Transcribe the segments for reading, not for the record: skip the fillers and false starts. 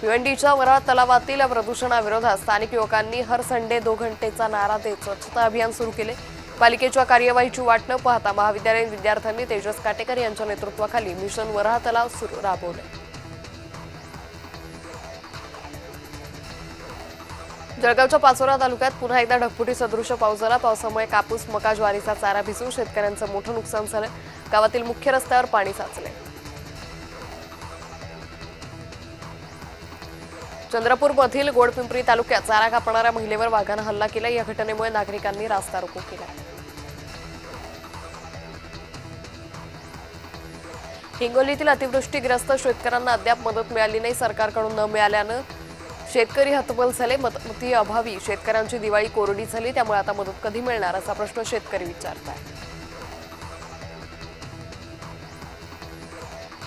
भिवंडीच्या वराळ तलावातील प्रदूषणाविरोधात स्थानिक युवकांनी हर संडे 2 घंटेचा नारा देत स्वच्छता अभियान सुरू केले। पालिकेच्या कार्यवाहीची वाट न पाहता महाविद्यालयीन विद्यार्थ्यांनी तेजस काटेकर यांच्या नेतृत्वाखाली मिशन वराळ तलाव सुरू राबवले। जळगावच्या पाचोरा तालुक्यात पुन्हा एकदा ढगफुटी सदृश्य पाऊस झाला। पावसामुळे कापूस, मका, ज्वारीचा चारा भिजून शेतकऱ्यांचं मोठं नुकसान झालं। गावातील मुख्य रस्त्यावर पाणी साचले। चंद्रपूरमधील गोडपिंपरी तालुक्यात चारा कापणाऱ्या महिलेवर वाघानं हल्ला केला। या घटनेमुळे नागरिकांनी रास्ता रोको केला। हिंगोलीतील अतिवृष्टीग्रस्त शेतकऱ्यांना अद्याप मदत मिळाली नाही। सरकारकडून न मिळाल्यानं शेतकरी हतबल झाले। मदती अभावी शेतकऱ्यांची दिवाळी कोरडी झाली। त्यामुळे आता मदत कधी मिळणार असा प्रश्न शेतकरी विचारतात।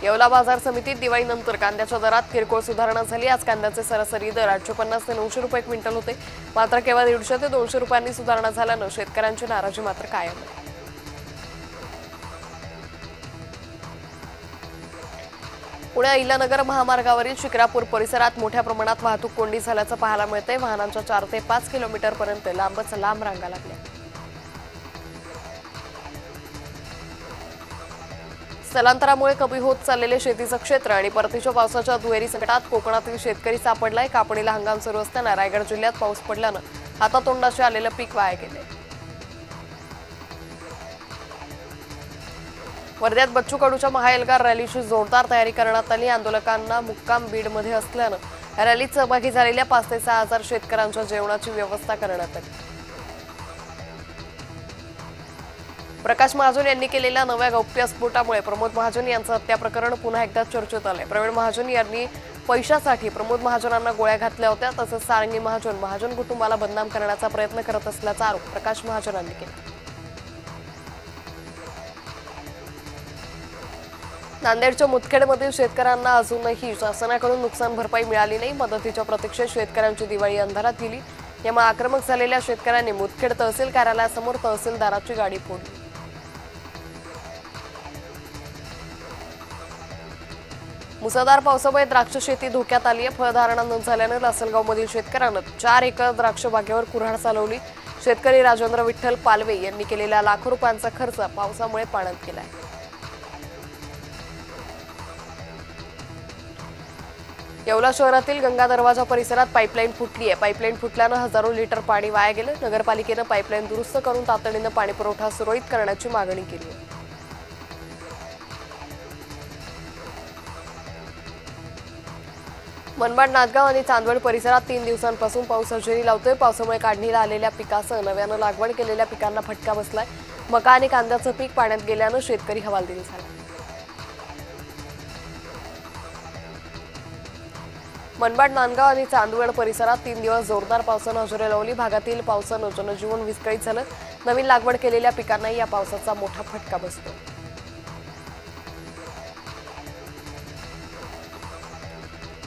येवला बाजार समितीत दिवाळीनंतर कांद्याच्या दरात किरकोळ सुधारणा झाली। आज कांद्याचे सरासरी दर 850 ते 900 रुपये क्विंटल होते। मात्र केवळ 150 ते 200 रुपयांनी सुधारणा झाल्यानं शेतकऱ्यांची नाराजी मात्र कायम आहे। पुणे अहिल्यानगर महामार्गावरील शिक्रापूर परिसरात मोठ्या प्रमाणात वाहतूक कोंडी झाल्याचं पाहायला मिळतंय। वाहनांच्या 4 ते 5 किलोमीटरपर्यंत लांबच लांब रांगा लागल्या। स्थलांतरामुळे कमी होत चाललेले शेतीचं क्षेत्र आणि परतीच्या पावसाच्या दुहेरी संकटात कोकणातील शेतकरी सापडलाय। कापणीला हंगाम सुरू असताना रायगड जिल्ह्यात पाऊस पडल्यानं हातातोंडाशी आलेलं पीक वाया गेले। वर्ध्यात बच्चू कडूच्या महाएल्गार रॅलीची जोरदार तयारी करण्यात आली। आंदोलकांना मुक्काम बीडमध्ये असल्यानं रॅलीत सहभागी झालेल्या 5 ते 6 हजार शेतकऱ्यांच्या जेवणाची व्यवस्था करण्यात आली। प्रकाश महाजन यांनी केलेल्या नव्या गौप्यस्फोटामुळे प्रमोद महाजन यांचं हत्या प्रकरण पुन्हा एकदा चर्चेत आलंय। प्रवीण महाजन यांनी पैशासाठी प्रमोद महाजनांना गोळ्या घातल्या होत्या। तसंच सारंगी महाजन कुटुंबाला बदनाम करण्याचा प्रयत्न करत असल्याचा आरोप प्रकाश महाजनांनी केला। नांदेडच्या मुदखेडमधील शेतकऱ्यांना अजूनही शासनाकडून नुकसान भरपाई मिळाली नाही। मदतीच्या प्रतीक्षेत शेतकऱ्यांची दिवाळी अंधारात गेली। यामुळे आक्रमक झालेल्या शेतकऱ्यांनी मुदखेड तहसील कार्यालयासमोर तहसीलदाराची गाडी फोडली। मुसळधार पावसामुळे द्राक्ष शेती धोक्यात आली आहे। फळधारणा न झाल्यानं लासलगावमधील शेतकऱ्यांना 4 एकर द्राक्ष बागेवर कुऱ्हाड चालवली। शेतकरी राजेंद्र विठ्ठल पालवे यांनी केलेला लाखो रुपयांचा खर्च पावसामुळे पाण्यात गेलाय। येवला शहरातील गंगा दरवाजा परिसरात पाईपलाईन फुटली आहे। पाईपलाईन फुटल्यानं हजारो लिटर पाणी वाया गेलं। नगरपालिकेनं पाईपलाईन दुरुस्त करून तातडीनं पाणीपुरवठा सुरळीत करण्याची मागणी केली आहे। मनमाड, नांदगाव आणि चांदवड परिसरात 3 दिवसांपासून पाऊस हजेरी लावतोय। पावसामुळे काढणीला आलेल्या पिकासह नव्यानं लागवड केलेल्या पिकांना फटका बसलाय। मका आणि कांद्याचं पीक पाण्यात गेल्यानं शेतकरी हवालदिल झाला। मनमाड, नांदगाव आणि चांदवड परिसरात 3 दिवस जोरदार पावसानं हजेरी लावली। भागातील पावसानं जनजीवन विस्कळीत झालं। नवीन लागवड केलेल्या पिकांनाही या पावसाचा मोठा फटका बसतो।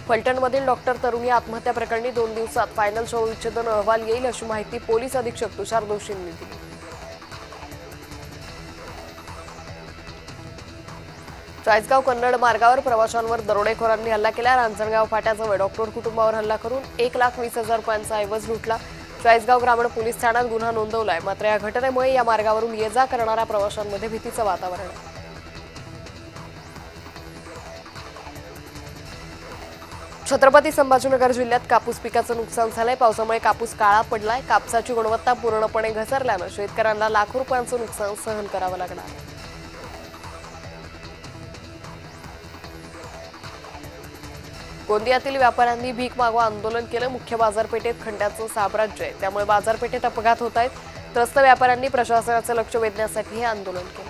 फलटणमधील डॉक्टर तरुणी आत्महत्या प्रकरणी 2 दिवसात फायनल शवविच्छेदन अहवाल येईल अशी माहिती पोलीस अधीक्षक तुषार दोशींनी दिली। चाळीसगाव कन्नड मार्गावर प्रवाशांवर दरोडेखोरांनी हल्ला केला। रांजणगाव फाट्याजवळ डॉक्टर कुटुंबावर हल्ला करून 1,20,000 रुपयांचा ऐवज लुटला। चाळीसगाव ग्रामीण पोलीस ठाण्यात गुन्हा नोंदवलाय। मात्र या घटनेमुळे या मार्गावरून ये-जा करणाऱ्या प्रवाशांमध्ये भीतीचं वातावरण आहे। छत्रपती संभाजीनगर जिल्ह्यात कापूस पिकाचं नुकसान झालंय। पावसामुळे कापूस काळा पडलाय। कापसाची गुणवत्ता पूर्णपणे घसरल्यानं शेतकऱ्यांना लाखो रुपयांचं नुकसान सहन करावं लागणार आहे। गोंदियातील व्यापाऱ्यांनी भीक मागवा आंदोलन केलं। मुख्य बाजारपेठेत खंड्याचं साम्राज्य आहे। त्यामुळे बाजारपेठेत अपघात होत आहेत। त्रस्त व्यापाऱ्यांनी प्रशासनाचं लक्ष वेधण्यासाठी हे आंदोलन केलं।